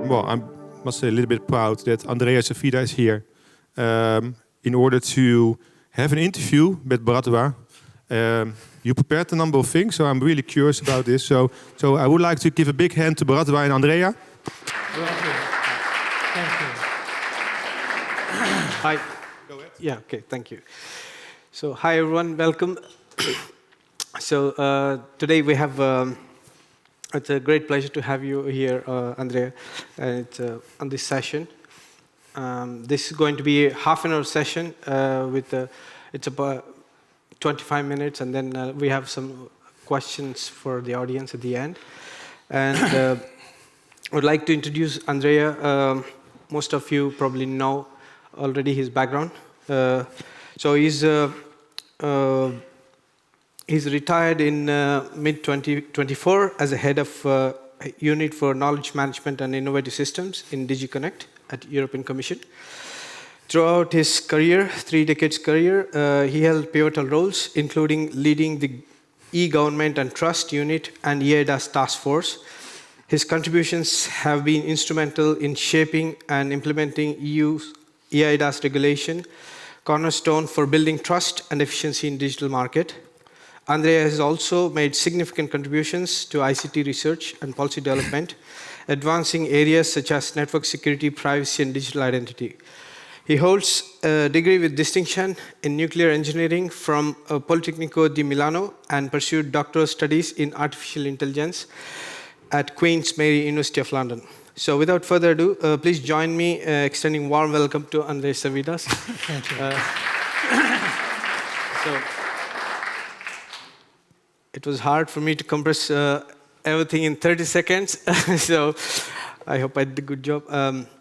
well, I must say a little bit proud that Andrea Servida is here in order to have an interview with Bharadwaj. You prepared a number of things, so I'm really curious about this. So I would like to give a big hand to Bharadwaj and Andrea. Thank you. Hi. Go ahead. Yeah, okay, thank you. So, hi everyone, welcome. So, today we have, it's a great pleasure to have you here, Andrea, on this session. This is going to be a half-an-hour session it's about 25 minutes, and then we have some questions for the audience at the end. And I would like to introduce Andrea. Most of you probably know already his background. So he's retired in mid-2024 as a head of Unit for Knowledge Management and Innovative Systems in DigiConnect at European Commission. Throughout his career, 3 decades career, he held pivotal roles, including leading the e-government and trust unit and eIDAS task force. His contributions have been instrumental in shaping and implementing EU's eIDAS regulation, cornerstone for building trust and efficiency in digital market. Andrea has also made significant contributions to ICT research and policy development, advancing areas such as network security, privacy, and digital identity. He holds a degree with distinction in nuclear engineering from Politecnico di Milano and pursued doctoral studies in artificial intelligence at Queen's Mary University of London. So without further ado, please join me extending warm welcome to Andrea Servida. Thank you. So it was hard for me to compress everything in 30 seconds, so I hope I did a good job.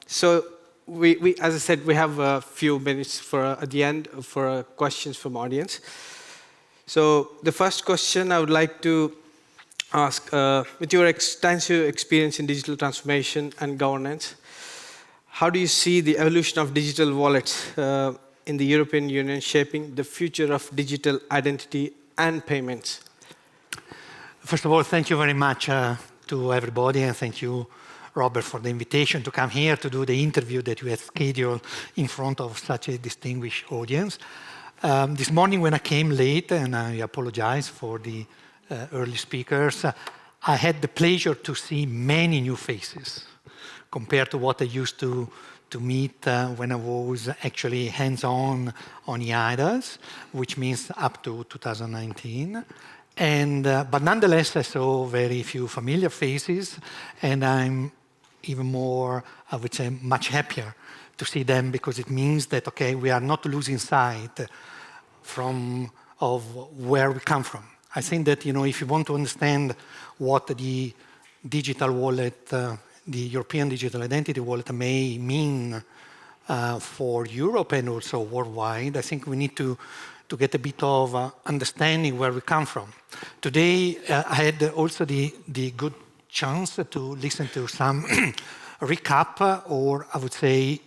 So we, as I said, we have a few minutes at the end for questions from audience. So the first question I would like to ask, with your extensive experience in digital transformation and governance, how do you see the evolution of digital wallets in the European Union shaping the future of digital identity and payments? First of all, thank you very much to everybody, and thank you, Robert, for the invitation to come here to do the interview that you had scheduled in front of such a distinguished audience. This morning when I came late, and I apologize for the early speakers, I had the pleasure to see many new faces compared to what I used to meet when I was actually hands-on on eIDAS, which means up to 2019. But nonetheless, I saw very few familiar faces, and I'm even more, I would say, much happier to see them, because it means that, okay, we are not losing sight of where we come from. I think that, if you want to understand what the digital wallet, the European Digital Identity Wallet may mean for Europe and also worldwide, I think we need to get a bit of understanding where we come from. Today, I had also the good chance to listen to some recap, or I would say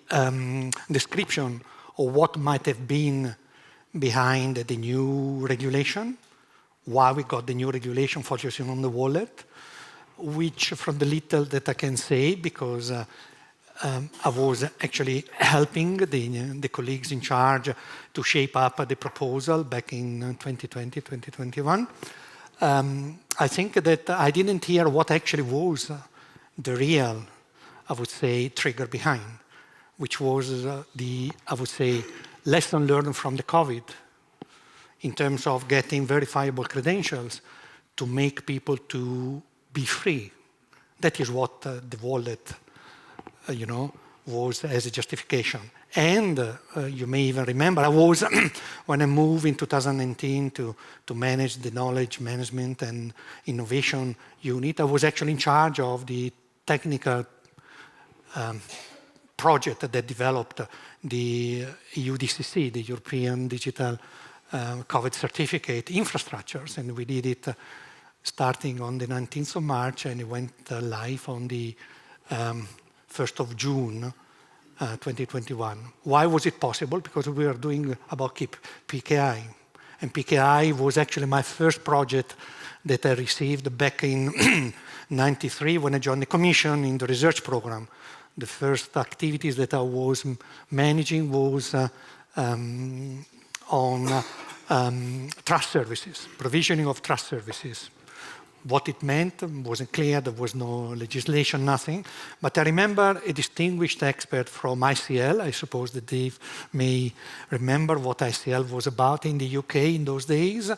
description of what might have been behind the new regulation, why we got the new regulation focusing on the wallet, which from the little that I can say, because I was actually helping the colleagues in charge to shape up the proposal back in 2020, 2021. I think that I didn't hear what actually was the real, I would say, trigger behind, which was I would say, lesson learned from the COVID in terms of getting verifiable credentials to make people to be free. That is what the wallet was as a justification. And you may even remember, I was, when I moved in 2019 to manage the knowledge management and innovation unit, I was actually in charge of the technical project that developed the EUDCC, the European Digital COVID Certificate infrastructures. And we did it starting on the 19th of March, and it went live on the 1st of June 2021. Why was it possible? Because we were doing about PKI. And PKI was actually my first project that I received back in 93 when I joined the Commission in the research program. The first activities that I was managing was on trust services, provisioning of trust services. What it meant wasn't clear, there was no legislation, nothing. But I remember a distinguished expert from ICL, I suppose that Dave may remember what ICL was about in the UK in those days,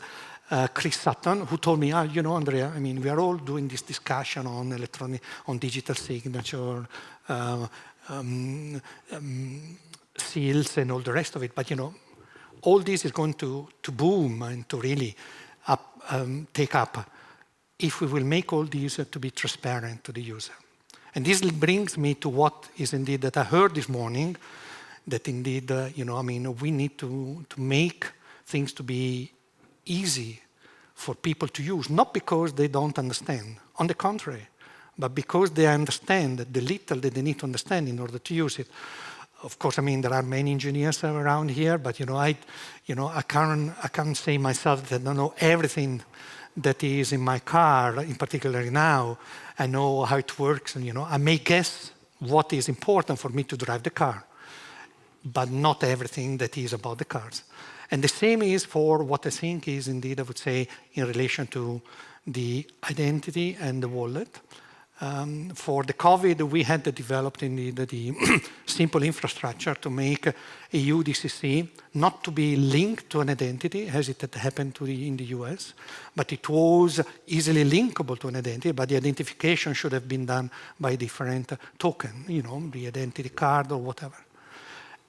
Chris Sutton, who told me, you know, Andrea, I mean, we are all doing this discussion on on digital signature, seals and all the rest of it, but you know, all this is going to boom and to really take up if we will make all these to be transparent to the user. And this brings me to what is indeed that I heard this morning, that indeed, you know, I mean, we need to make things to be easy for people to use, not because they don't understand, on the contrary, but because they understand the little that they need to understand in order to use it. Of course, I mean, there are many engineers around here, but you know, I can't say myself that I know everything that is in my car, in particular now. I know how it works, and you know, I may guess what is important for me to drive the car, but not everything that is about the cars. And the same is for what I think is indeed, I would say, in relation to the identity and the wallet. For the COVID, we had developed indeed the simple infrastructure to make EU DCC not to be linked to an identity, as it had happened in the US, but it was easily linkable to an identity, but the identification should have been done by a different token, you know, the identity card or whatever.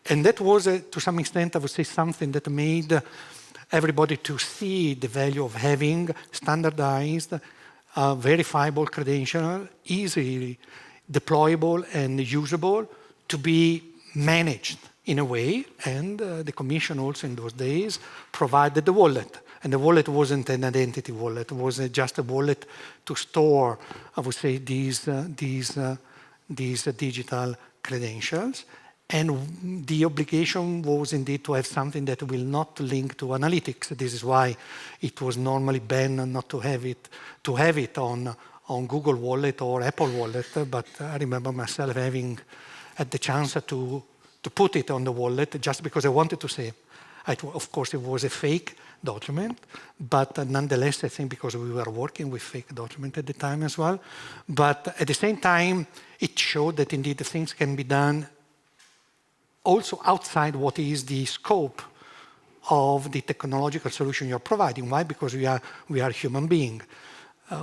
And that was, to some extent, I would say, something that made everybody to see the value of having standardized, verifiable credential, easily deployable and usable, to be managed in a way. And the Commission also in those days provided the wallet. And the wallet wasn't an identity wallet, it was just a wallet to store, I would say, these digital credentials. And the obligation was indeed to have something that will not link to analytics. This is why it was normally banned not to have it on Google Wallet or Apple Wallet. But I remember myself having had the chance to put it on the wallet just because I wanted to say. Of course, it was a fake document, but nonetheless, I think because we were working with fake document at the time as well. But at the same time, it showed that indeed the things can be done also outside what is the scope of the technological solution you're providing. Why? Because we are human beings.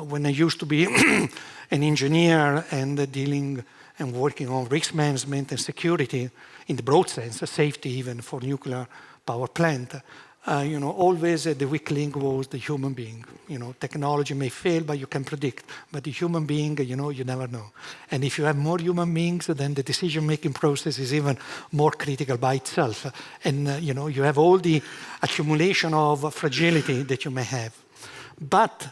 When I used to be an engineer and dealing and working on risk management and security in the broad sense, safety even for nuclear power plant, you know, always the weak link was the human being. You know, technology may fail, but you can predict. But the human being, you know, you never know. And if you have more human beings, then the decision-making process is even more critical by itself. And, you know, you have all the accumulation of fragility that you may have. But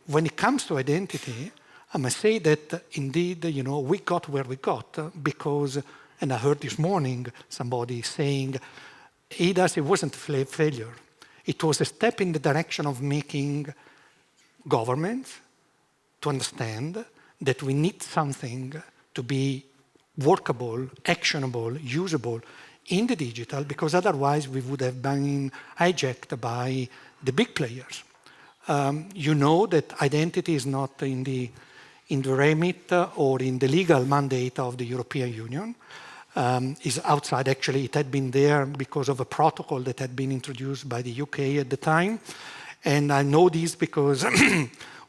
when it comes to identity, I must say that indeed, you know, we got where we got because, and I heard this morning somebody saying, it wasn't a failure. It was a step in the direction of making governments to understand that we need something to be workable, actionable, usable in the digital, because otherwise we would have been hijacked by the big players. You know that identity is not in the remit or in the legal mandate of the European Union. Is outside. Actually, it had been there because of a protocol that had been introduced by the UK at the time. And I know this because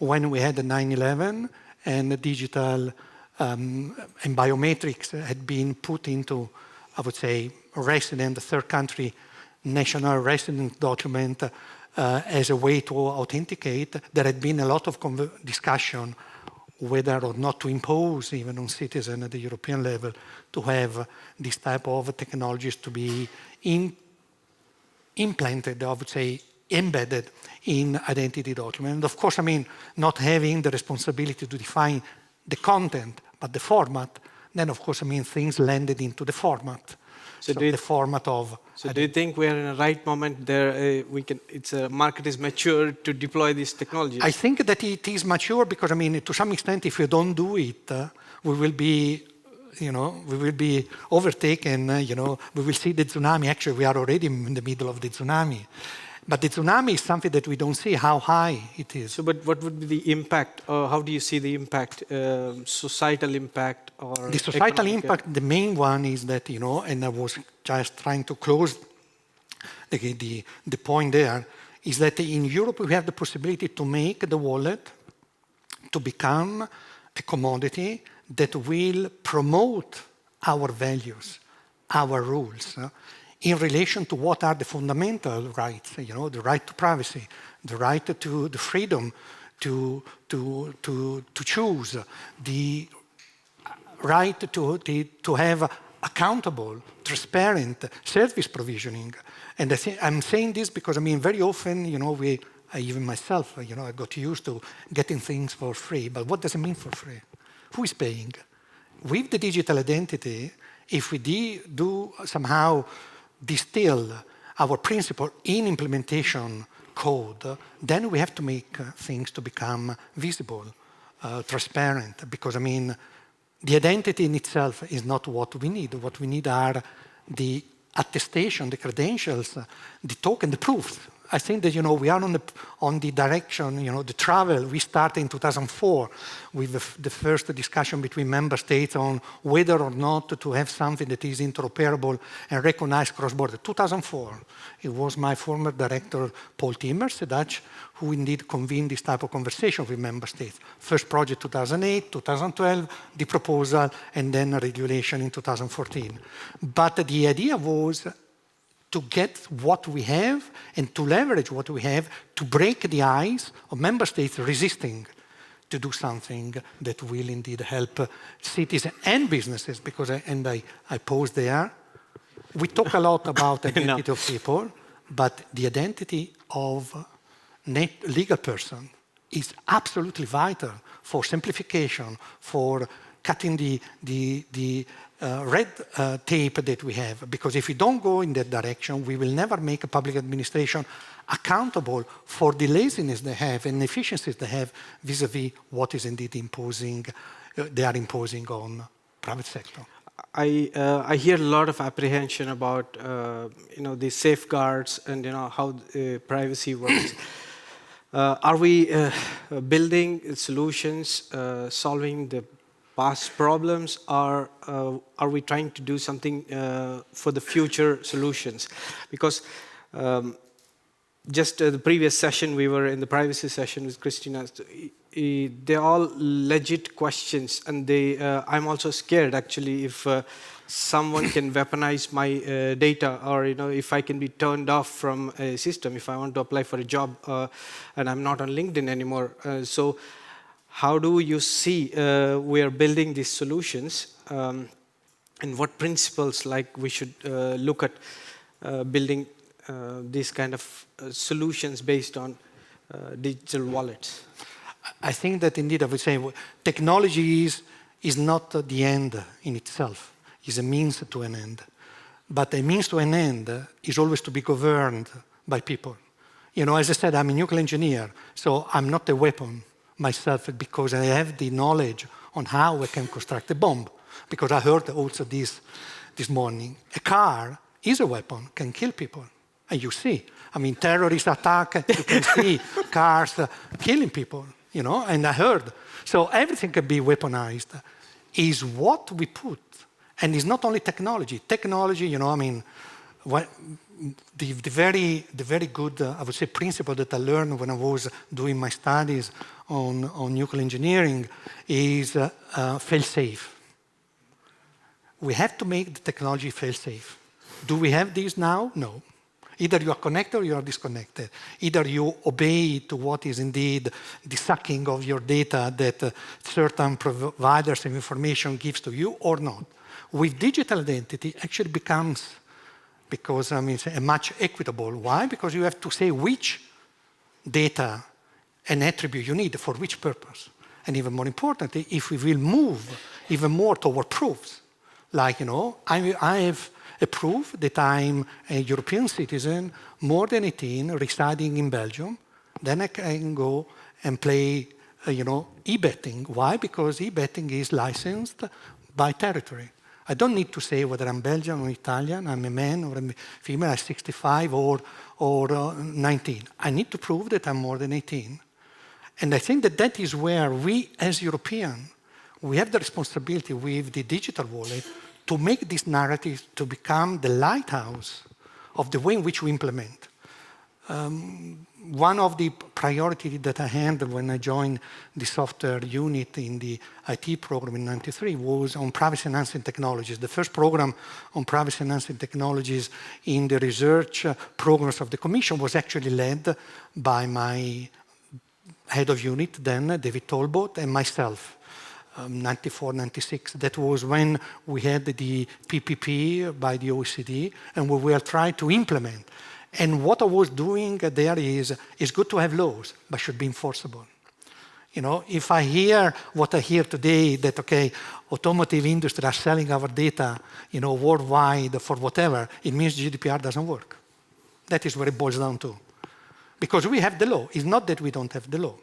when we had the 9/11 and the digital and biometrics had been put into, I would say, resident, third country national resident document as a way to authenticate, there had been a lot of discussion whether or not to impose, even on citizens at the European level, to have this type of technologies to be implanted, I would say, embedded in identity document. And of course, I mean, not having the responsibility to define the content, but the format, then of course, I mean, things landed into the format. So the format of... So do you think we are in a right moment there? Market is mature to deploy this technology? I think that it is mature because, I mean, to some extent, if you don't do it, we will be overtaken, we will see the tsunami. Actually, we are already in the middle of the tsunami. But the tsunami is something that we don't see how high it is. So, but what would be the impact? How do you see the impact, societal impact or the societal economic impact? The main one is that, and I was just trying to close the point there, is that in Europe we have the possibility to make the wallet to become a commodity that will promote our values, our rules, in relation to what are the fundamental rights, the right to privacy, the right to the freedom to choose, the right to have accountable, transparent service provisioning. And I'm saying this because, I mean, very often, even myself, I got used to getting things for free. But what does it mean for free? Who is paying? With the digital identity, if we do somehow distill our principle in implementation code, then we have to make things to become visible, transparent, because, I mean, the identity in itself is not what we need. What we need are the attestation, the credentials, the token, the proofs. I think that, we are on the direction, the travel. We started in 2004 with the first discussion between member states on whether or not to have something that is interoperable and recognized cross-border. 2004. It was my former director, Paul Timmers, a Dutch, who indeed convened this type of conversation with member states. First project 2008, 2012, the proposal, and then a regulation in 2014. But the idea was to get what we have and to leverage what we have to break the ice of member states resisting to do something that will indeed help citizens and businesses, because, I pause there, we talk a lot about identity of people, but the identity of legal person is absolutely vital for simplification, for cutting the red tape that we have, because if we don't go in that direction, we will never make a public administration accountable for the laziness they have and efficiencies they have vis-a-vis what is indeed they are imposing on private sector. I hear a lot of apprehension about the safeguards and how privacy works. Are we building solutions, solving the past problems, or are we trying to do something for the future solutions? Because just the previous session, we were in the privacy session with Christina. They're all legit questions, and I'm also scared actually if someone can weaponize my data, or if I can be turned off from a system if I want to apply for a job and I'm not on LinkedIn anymore. So how do you see we are building these solutions, and what principles we should look at building these kind of solutions based on digital wallets? I think that indeed I would say technology is not the end in itself. It's a means to an end. But a means to an end is always to be governed by people. As I said, I'm a nuclear engineer, so I'm not a weapon myself because I have the knowledge on how I can construct a bomb. Because I heard also this morning, a car is a weapon, can kill people. And you see, terrorist attack, you can see cars killing people, and I heard. So everything can be weaponized. Is what we put, and it's not only technology. Technology, the very good, I would say, principle that I learned when I was doing my studies on nuclear engineering is fail-safe. We have to make the technology fail-safe. Do we have this now? No. Either you are connected or you are disconnected. Either you obey to what is indeed the sucking of your data that certain providers of information gives to you or not. With digital identity, actually becomes, because a much equitable. Why? Because you have to say which data and attribute you need for which purpose. And even more importantly, if we will move even more toward proofs, like, I have a proof that I'm a European citizen, more than 18, residing in Belgium. Then I can go and play, e-betting. Why? Because e-betting is licensed by territory. I don't need to say whether I'm Belgian or Italian, I'm a man or a female, I'm 65 or 19. I need to prove that I'm more than 18. And I think that that is where we, as Europeans, we have the responsibility with the digital wallet to make this narrative to become the lighthouse of the way in which we implement. One of the priorities that I had when I joined the software unit in the IT program in '93 was on privacy-enhancing technologies. The first program on privacy-enhancing technologies in the research programs of the Commission was actually led by my head of unit then, David Talbot, and myself. 94, 96, that was when we had the PPP by the OECD, and we were trying to implement. And what I was doing there is, it's good to have laws, but should be enforceable. If I hear what I hear today, that, okay, automotive industry are selling our data, worldwide for whatever, it means GDPR doesn't work. That is what it boils down to. Because we have the law. It's not that we don't have the law.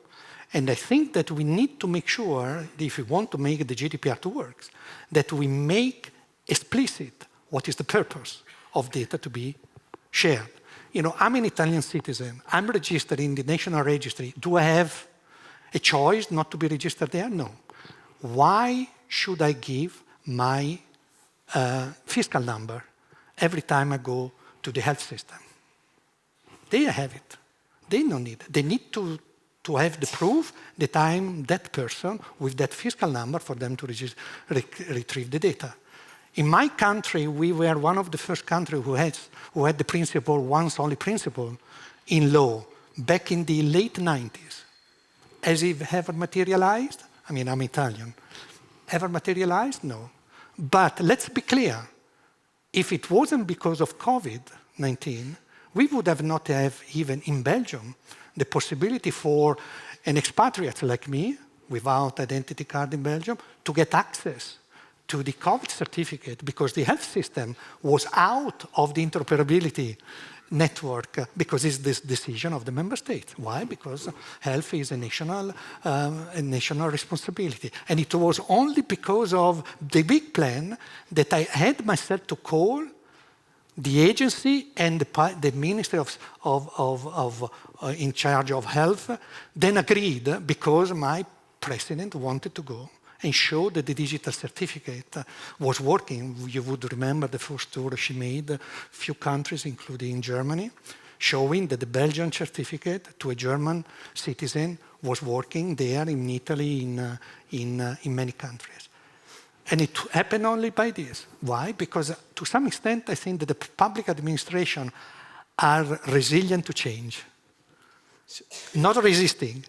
And I think that we need to make sure, that if we want to make the GDPR to work, that we make explicit what is the purpose of data to be shared. I'm an Italian citizen. I'm registered in the national registry. Do I have a choice not to be registered there? No. Why should I give my fiscal number every time I go to the health system? They have it. They don't need it. They need to have the proof that I'm that person with that fiscal number for them to retrieve the data. In my country, we were one of the first countries who had the principle, once only principle, in law, back in the late 90s. Has it ever materialized? I mean, I'm Italian. Ever materialized? No. But let's be clear. If it wasn't because of COVID-19, we would have not have, even in Belgium, the possibility for an expatriate like me, without identity card in Belgium, to get access to the COVID certificate, because the health system was out of the interoperability network, because it's this decision of the member states. Why? Because health is a national responsibility. And it was only because of the big plan that I had myself to call the agency and the Ministry in charge of health then agreed, because my president wanted to go and show that the digital certificate was working. You would remember the first tour she made, a few countries, including Germany, showing that the Belgian certificate to a German citizen was working there, in Italy, in many countries. And it happened only by this. Why? Because to some extent, I think that the public administration are resilient to change. Not resisting,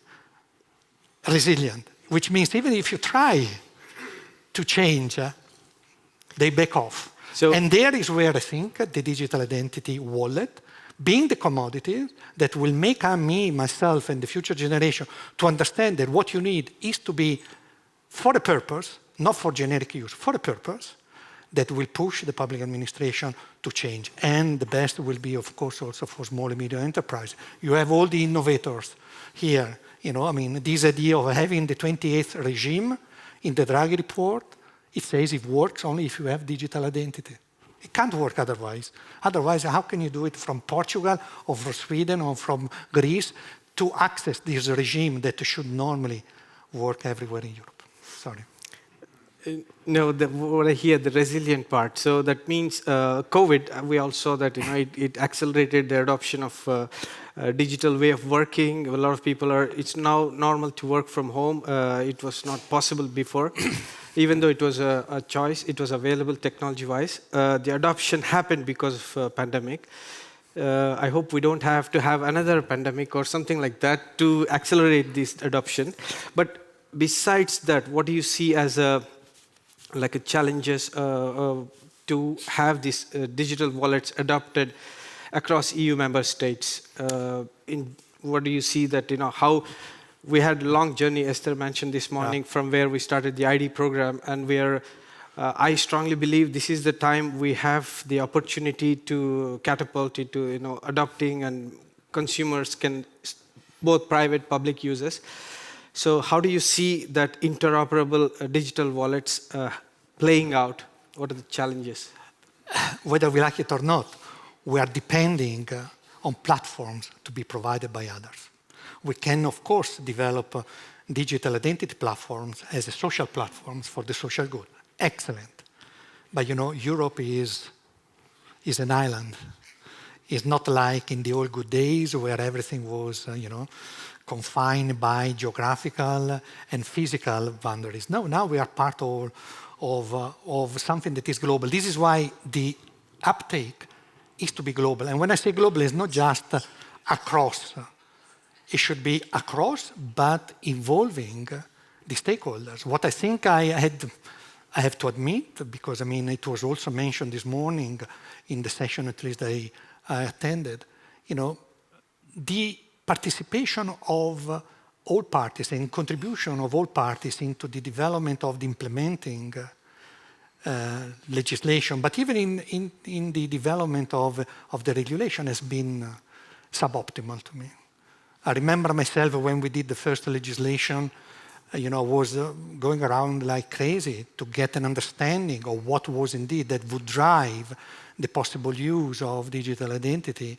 resilient, which means even if you try to change, they back off. And there is where I think the digital identity wallet, being the commodity that will make me, myself, and the future generation to understand that what you need is to be for a purpose, not for generic use, for a purpose, that will push the public administration to change. And the best will be, of course, also for small and medium enterprise. You have all the innovators here. This idea of having the 28th regime in the Draghi report, it says it works only if you have digital identity. It can't work otherwise. Otherwise, how can you do it from Portugal or from Sweden or from Greece to access this regime that should normally work everywhere in Europe? Sorry. No, what I hear, the resilient part. So that means COVID, we all saw that it accelerated the adoption of digital way of working. A lot of people it's now normal to work from home. It was not possible before. Even though it was a choice, it was available technology-wise. The adoption happened because of pandemic. I hope we don't have to have another pandemic or something like that to accelerate this adoption. But besides that, what do you see as challenges to have these digital wallets adopted across EU member states? What do you see that, how we had a long journey, Esther mentioned this morning, from where we started the ID program, and we are I strongly believe this is the time we have the opportunity to catapult it to adopting, and consumers can, both private, public users. So how do you see that interoperable digital wallets playing out? What are the challenges? Whether we like it or not, we are depending on platforms to be provided by others. We can, of course, develop digital identity platforms as a social platforms for the social good. Excellent. But Europe is an island. It's not like in the old good days where everything was, confined by geographical and physical boundaries. No, now we are part of something that is global. This is why the uptake is to be global. And when I say global, it's not just across. It should be across, but involving the stakeholders. What I think I have to admit, because it was also mentioned this morning in the session, at least I attended, the participation of all parties and contribution of all parties into the development of the implementing legislation, but even in the development of the regulation has been suboptimal to me. I remember myself when we did the first legislation, I was going around like crazy to get an understanding of what was indeed that would drive the possible use of digital identity,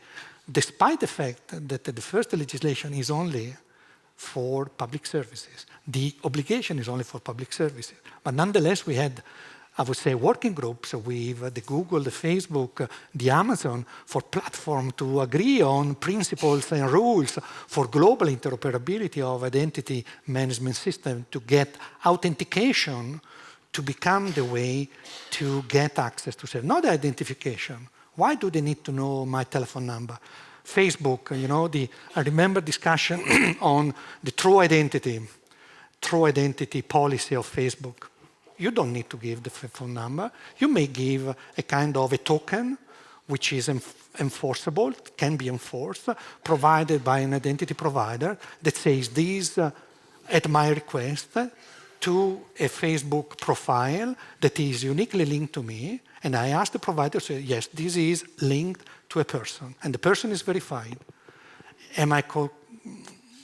despite the fact that the first legislation is only for public services. The obligation is only for public services. But nonetheless, we had, I would say, working groups with the Google, the Facebook, the Amazon, for platform to agree on principles and rules for global interoperability of identity management system to get authentication to become the way to get access to service. Not identification. Why do they need to know my telephone number? Facebook, I remember discussion on the true identity policy of Facebook. You don't need to give the phone number. You may give a kind of a token which is enforceable, can be enforced, provided by an identity provider that says this at my request to a Facebook profile that is uniquely linked to me, and I ask the provider to say, yes, this is linked to a person, and the person is verified. Am I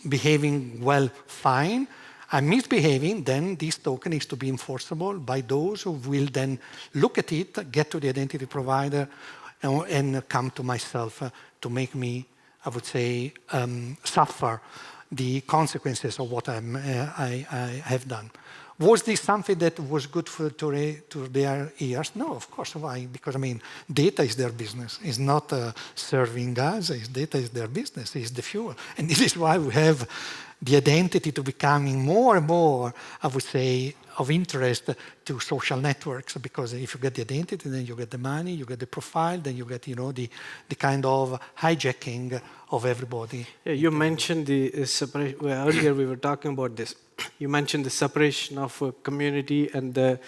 behaving well? Fine. I'm misbehaving, then this token is to be enforceable by those who will then look at it, get to the identity provider, and come to myself to make me, I would say, suffer the consequences of what I have done. Was this something that was good to their ears? No, of course. Why? Because, data is their business. It's not serving us. Data is their business. It's the fuel. And this is why we have the identity to becoming more and more, I would say, of interest to social networks. Because if you get the identity, then you get the money, you get the profile, then you get, the kind of hijacking of everybody. Yeah, you mentioned the separation. Well, earlier we were talking about this. You mentioned the separation of community and the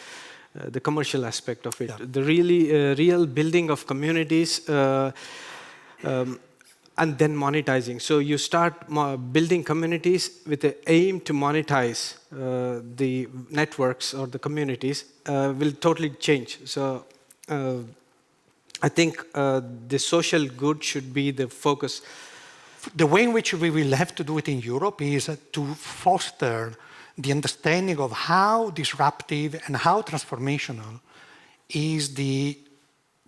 commercial aspect of it. Yeah. The real building of communities and then monetizing. So you start building communities with the aim to monetize the networks or the communities will totally change. So I think the social good should be the focus. The way in which we will have to do it in Europe is to foster the understanding of how disruptive and how transformational is the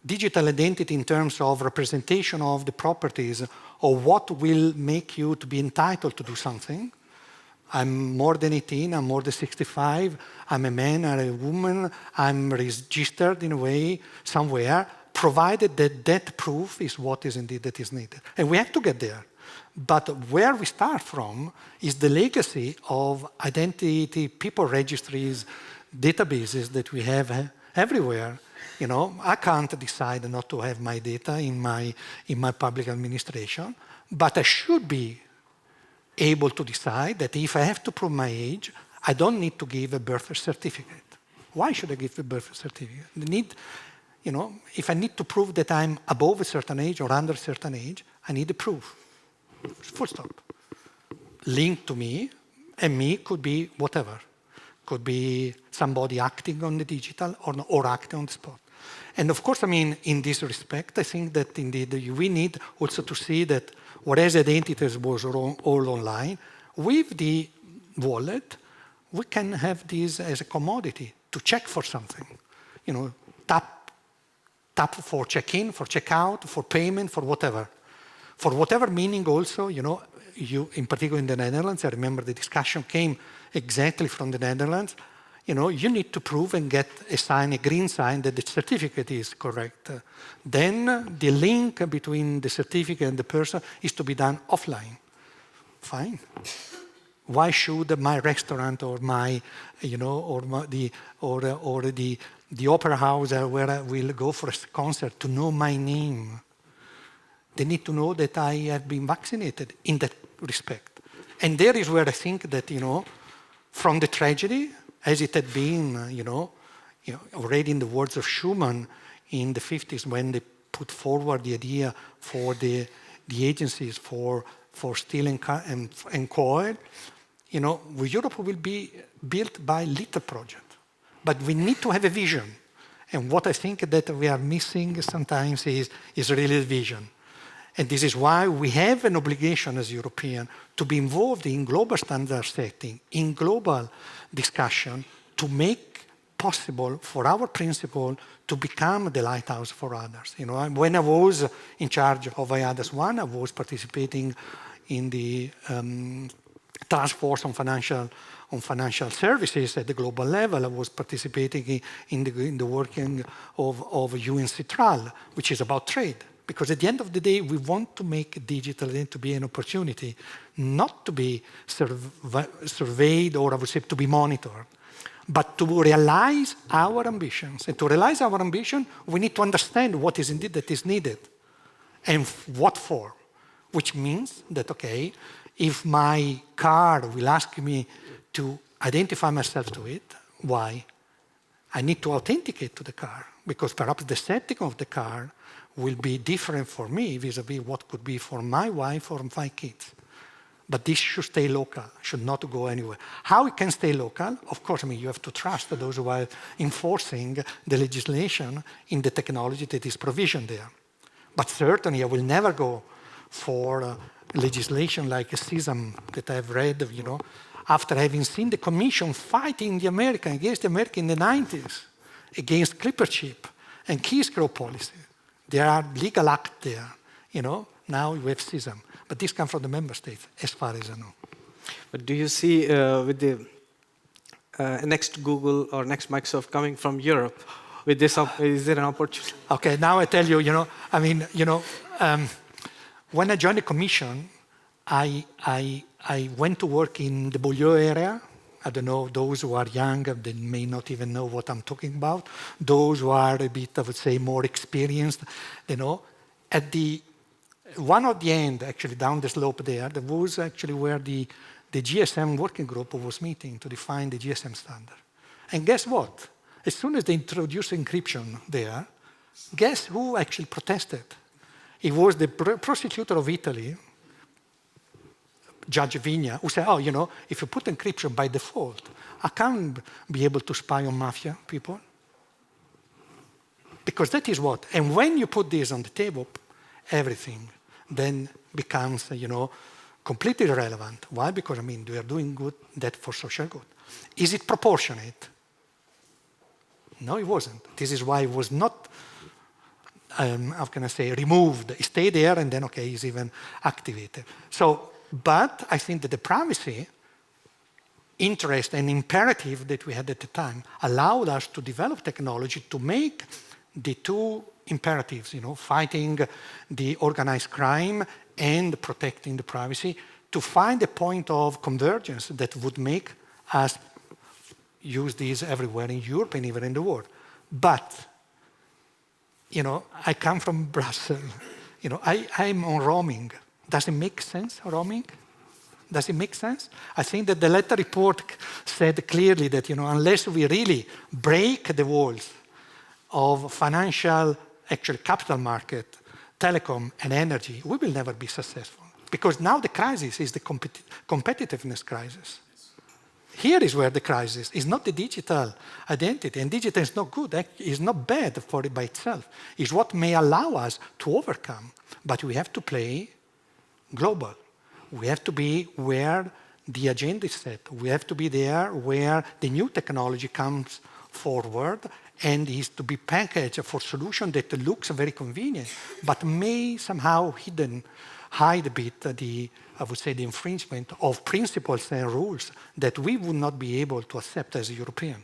digital identity in terms of representation of the properties of what will make you to be entitled to do something. I'm more than 18, I'm more than 65, I'm a man or a woman, I'm registered in a way somewhere, provided that that proof is what is indeed that is needed. And we have to get there. But where we start from is the legacy of identity, people registries, databases that we have everywhere. I can't decide not to have my data in my public administration, but I should be able to decide that if I have to prove my age, I don't need to give a birth certificate. Why should I give a birth certificate? If I need to prove that I'm above a certain age or under a certain age, I need a proof. Full stop. Linked to me, and me could be whatever. could be somebody acting on the digital or acting on the spot. And of course, I mean, in this respect, I think that indeed we need also to see that whereas identities was all online, with the wallet, we can have this as a commodity to check for something. You know, tap for check-in, for check-out, for payment, for whatever. For whatever meaning also, you know, in particular in the Netherlands, I remember the discussion came exactly from the Netherlands. You know, you need to prove and get a sign, a green sign, that the certificate is correct. Then the link between the certificate and the person is to be done offline. Fine. Why should my restaurant or my, you know, or the opera house where I will go for a concert to know my name? They need to know that I have been vaccinated in that respect. And there is where I think that, you know, from the tragedy, as it had been, you know, already in the words of Schuman in the 50s when they put forward the idea for the agencies for steel and coil, you know, Europe will be built by little project. But we need to have a vision. And what I think that we are missing sometimes is really the vision. And this is why we have an obligation as Europeans to be involved in global standard setting, in global discussion, to make possible for our principle to become the lighthouse for others. You know, when I was in charge of IADAS 1, I was participating in the task force on financial services at the global level. I was participating in the working of UN Citral, which is about trade. Because at the end of the day, we want to make digital to be an opportunity, not to be surveyed or I would say to be monitored, but to realize our ambitions. And to realize our ambition, we need to understand what is indeed that is needed and what for, which means that, okay, if my car will ask me to identify myself to it, why? I need to authenticate to the car because perhaps the setting of the car will be different for me vis-a-vis what could be for my wife or my kids. But this should stay local, should not go anywhere. How it can stay local? Of course, I mean, you have to trust those who are enforcing the legislation in the technology that is provisioned there. But certainly, I will never go for legislation like a SISM that I've read, you know, after having seen the Commission fighting against the America in the 90s, against clipper chip and key scroll policy. There are legal acts there, you know. Now we have SISM. But this comes from the member states, as far as I know. But do you see with the next Google or next Microsoft coming from Europe, with this, is there an opportunity? Okay, now I tell you, you know, I mean, you know, when I joined the Commission, I went to work in the Beaulieu area. I don't know, those who are young, they may not even know what I'm talking about. Those who are a bit, I would say, more experienced, you know. At the one of the end, actually, down the slope there was actually where the GSM working group was meeting to define the GSM standard. And guess what? As soon as they introduced encryption there, guess who actually protested? It was the prosecutor of Italy, Judge Vigna, who said, oh, you know, if you put encryption by default, I can't be able to spy on mafia people. Because that is what. And when you put this on the table, everything then becomes, you know, completely irrelevant. Why? Because, I mean, we are doing good, that for social good. Is it proportionate? No, it wasn't. This is why it was not, how can I say, removed. It stayed there and then, okay, it's even activated. So, but I think that the privacy interest and imperative that we had at the time allowed us to develop technology to make the two imperatives, you know, fighting the organized crime and protecting the privacy, to find a point of convergence that would make us use these everywhere in Europe and even in the world. But, you know, I come from Brussels. You know, I'm on roaming. Does it make sense, roaming? Does it make sense? I think that the letter report said clearly that, you know, unless we really break the walls of financial, actually capital market, telecom, and energy, we will never be successful. Because now the crisis is the competitiveness crisis. here is where the crisis is. Not the digital identity, and digital is not good, it's not bad for it by itself. It's what may allow us to overcome, but we have to play global. We have to be where the agenda is set. We have to be there where the new technology comes forward and is to be packaged for solution that looks very convenient, but may somehow hide a bit the infringement of principles and rules that we would not be able to accept as a European.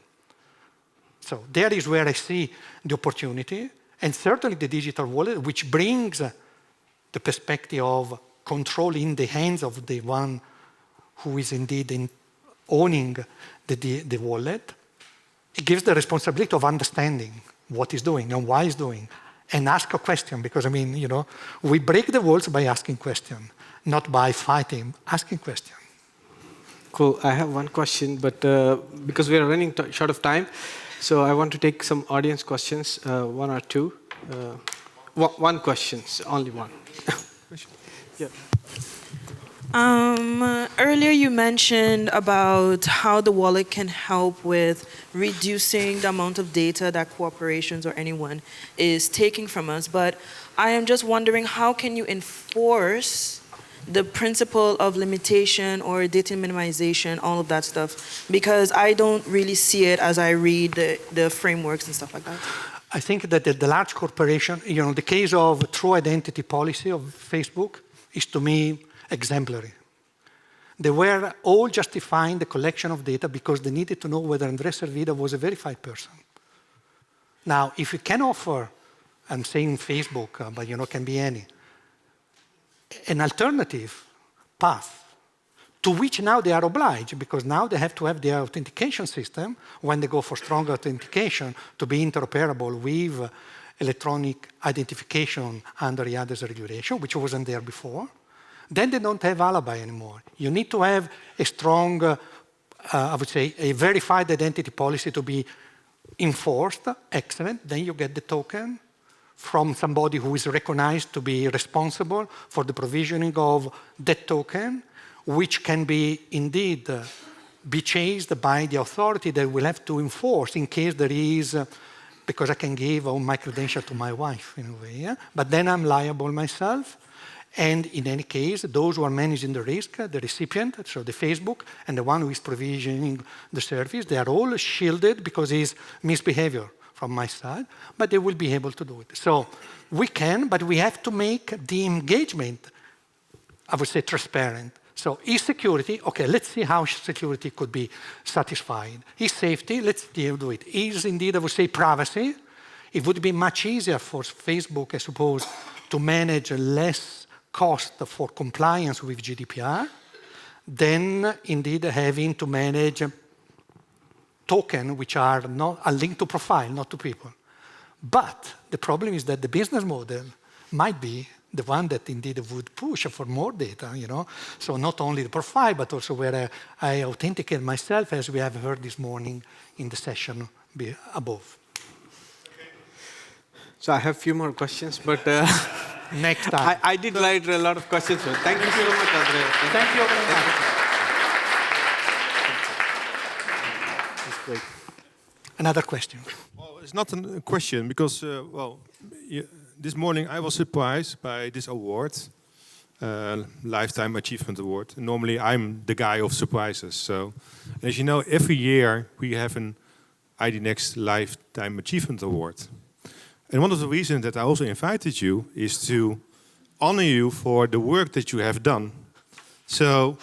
So there is where I see the opportunity, and certainly the digital wallet, which brings the perspective of control in the hands of the one who is indeed owning the wallet. It gives the responsibility of understanding what he's doing and why he's doing, and ask a question, because we break the walls by asking questions, not by fighting, asking questions. Cool. I have one question, but because we are running short of time, so I want to take some audience questions, one or two. One question, only one. Yeah. Earlier you mentioned about how the wallet can help with reducing the amount of data that corporations or anyone is taking from us, but I am just wondering, how can you enforce the principle of limitation or data minimization, all of that stuff? Because I don't really see it as I read the frameworks and stuff like that. I think that the large corporation, the case of true identity policy of Facebook is, to me, exemplary. They were all justifying the collection of data because they needed to know whether Andrea Servida was a verified person. Now, if you can offer, I'm saying Facebook, but can be any, an alternative path to which now they are obliged, because now they have to have their authentication system when they go for stronger authentication to be interoperable with electronic identification under IADES regulation, which wasn't there before. Then they don't have alibi anymore. You need to have a strong, a verified identity policy to be enforced. Excellent. Then you get the token from somebody who is recognized to be responsible for the provisioning of that token, which can be indeed be chased by the authority that will have to enforce in case there is, because I can give all my credentials to my wife in a way, yeah? But then I'm liable myself. And in any case, those who are managing the risk, the recipient, so the Facebook, and the one who is provisioning the service, they are all shielded because it's misbehavior from my side, but they will be able to do it. So we can, but we have to make the engagement, transparent. So e-security, okay, let's see how security could be satisfied. E-safety, let's do it. Is indeed, privacy. It would be much easier for Facebook, I suppose, to manage less cost for compliance with GDPR than indeed having to manage tokens which are linked to profile, not to people. But the problem is that the business model might be the one that indeed would push for more data, So not only the profile, but also where I authenticate myself, as we have heard this morning in the session above. So I have a few more questions, but next time. I did write a lot of questions. So thank you so much, Andrea. Thank you very much. That's great. Another question. Well, it's not a question because, this morning I was surprised by this award, Lifetime Achievement Award. Normally I'm the guy of surprises. So, as you know, every year we have an IDnext Lifetime Achievement Award. And one of the reasons that I also invited you is to honor you for the work that you have done. So,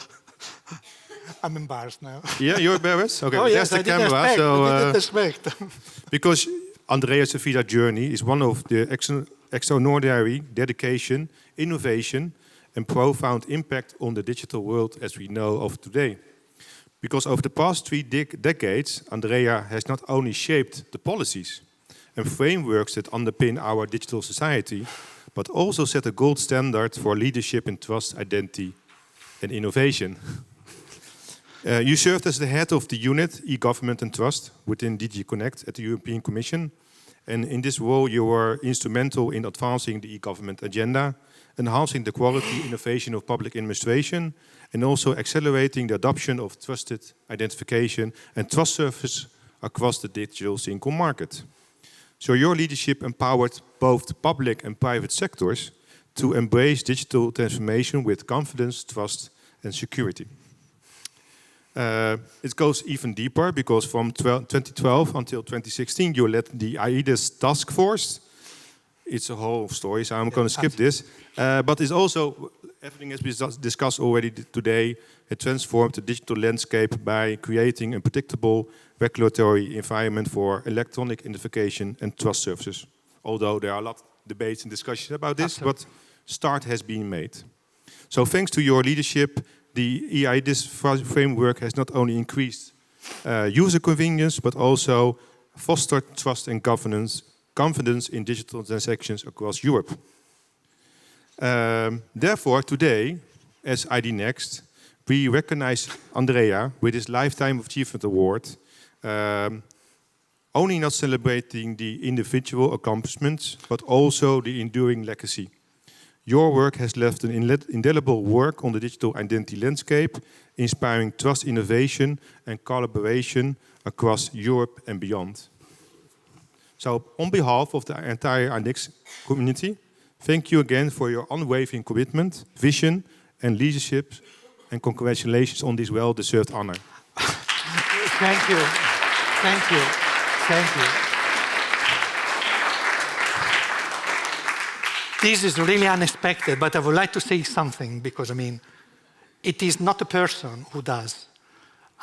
I'm embarrassed now. Yeah, you're embarrassed? Okay, oh, yes, there's the camera. I didn't expect. Because Andrea Servida's journey is one of the extraordinary dedication, innovation, and profound impact on the digital world as we know of today. Because over the past 3 decades, Andrea has not only shaped the policies and frameworks that underpin our digital society, but also set a gold standard for leadership in trust, identity, and innovation. You served as the head of the unit e-government and trust within DG Connect at the European Commission. And in this role, you were instrumental in advancing the e-government agenda enhancing the quality innovation of public administration, and also accelerating the adoption of trusted identification and trust services across the digital single market. So your leadership empowered both the public and private sectors to embrace digital transformation with confidence, trust, and security. It goes even deeper because from 2012 until 2016, you led the IDES task force. It's a whole story, so I'm going to skip this. But it's also, everything has been discussed already today, it transformed the digital landscape by creating a predictable regulatory environment for electronic identification and trust services. Although there are a lot of debates and discussions about this, but start has been made. So thanks to your leadership, the EIDIS framework has not only increased user convenience, but also fostered trust and confidence in digital transactions across Europe. Therefore, today, as IDnext, we recognize Andrea with his Lifetime Achievement Award, only not celebrating the individual accomplishments, but also the enduring legacy. Your work has left an indelible work on the digital identity landscape, inspiring trust, innovation, and collaboration across Europe and beyond. So, on behalf of the entire IDnext community, thank you again for your unwavering commitment, vision, and leadership, and congratulations on this well-deserved honor. Thank you. Thank you. Thank you. This is really unexpected, but I would like to say something because, I mean, it is not a person who does.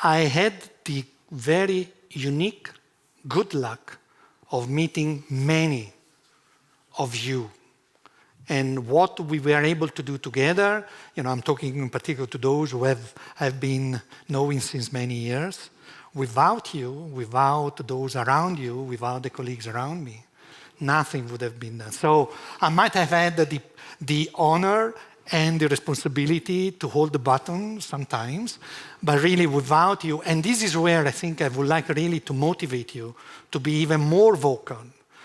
I had the very unique good luck of meeting many of you. And what we were able to do together, you know, I'm talking in particular to those who have been knowing since many years. Without you, without those around you, without the colleagues around me, nothing would have been done. So I might have had the honor and the responsibility to hold the button sometimes, but really without you, and this is where I think I would like really to motivate you to be even more vocal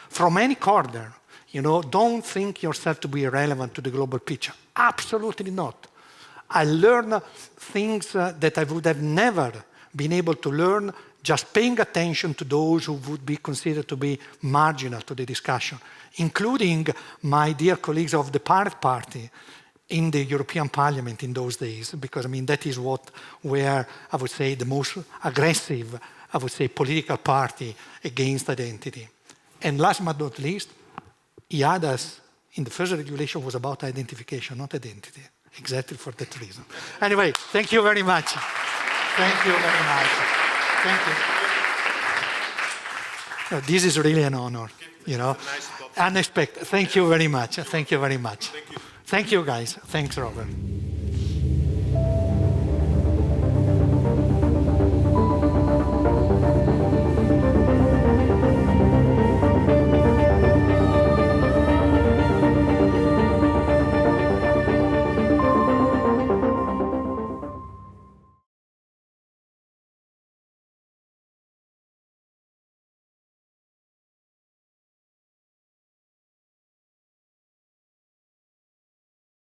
from any corner. You know, don't think yourself to be irrelevant to the global picture. Absolutely not. I learned things that I would have never been able to learn just paying attention to those who would be considered to be marginal to the discussion, including my dear colleagues of the Pirate Party in the European Parliament in those days, because I mean that is where I would say the most aggressive, I would say, political party against identity. And last but not least, IADAS in the first regulation was about identification, not identity, exactly for that reason. Anyway, thank you very much. Thank you very much. Thank you. No, this is really an honor, you know. Unexpected. Thank you very much. Thank you very much. Thank you, guys. Thanks, Robert.